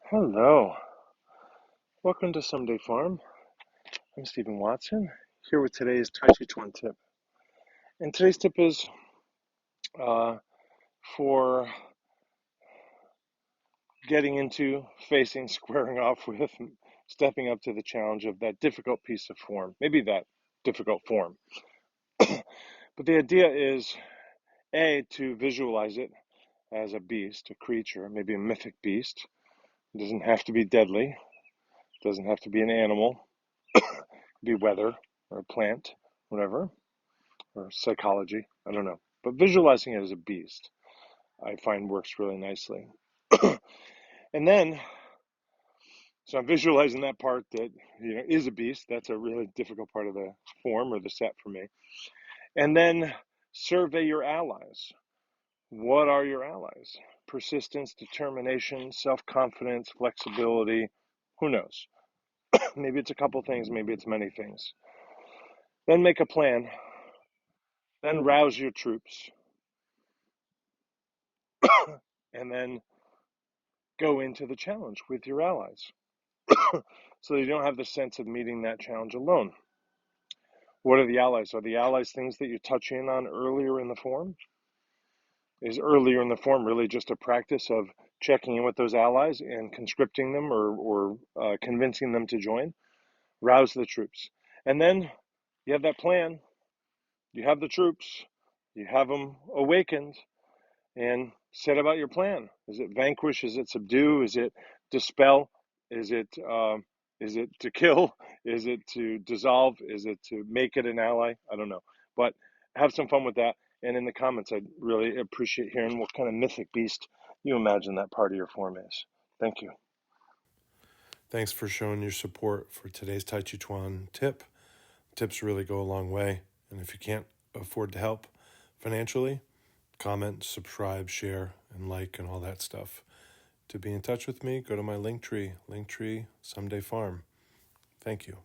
Hello, welcome to Someday Farm. I'm Stephen Watson, here with today's Tàijíquán Tip. And today's tip is uh, for getting into, facing, squaring off with, stepping up to the challenge of that difficult piece of form, maybe that difficult form. But the idea is, A, to visualize it as a beast, a creature, maybe a mythic beast. It doesn't have to be deadly, it doesn't have to be an animal, it could be weather or a plant, whatever. Or psychology, I don't know. But visualizing it as a beast, I find works really nicely. And then, so I'm visualizing that part that is a beast. That's a really difficult part of the form or the set for me. And then survey your allies. What are your allies? Persistence, determination, self-confidence, flexibility. Who knows? Maybe it's a couple things, maybe it's many things. Then make a plan. Then rouse your troops. And then go into the challenge with your allies. So you don't have the sense of meeting that challenge alone. What are the allies? Are the allies things that you touch in on earlier in the form? Is earlier in the form really just a practice of checking in with those allies and conscripting them or convincing them to join? Rouse the troops. And then you have that plan, you have the troops, you have them awakened, and set about your plan. Is it vanquish? Is it subdue? Is it dispel? Is it to kill? Is it to dissolve? Is it to make it an ally? I don't know. But have some fun with that. And in the comments, I'd really appreciate hearing what kind of mythic beast you imagine that part of your form is. Thank you. Thanks for showing your support for today's Tàijíquán tip. Tips really go a long way. And if you can't afford to help financially, comment, subscribe, share, and like, and all that stuff. To be in touch with me, go to my Linktree, Someday Farm. Thank you.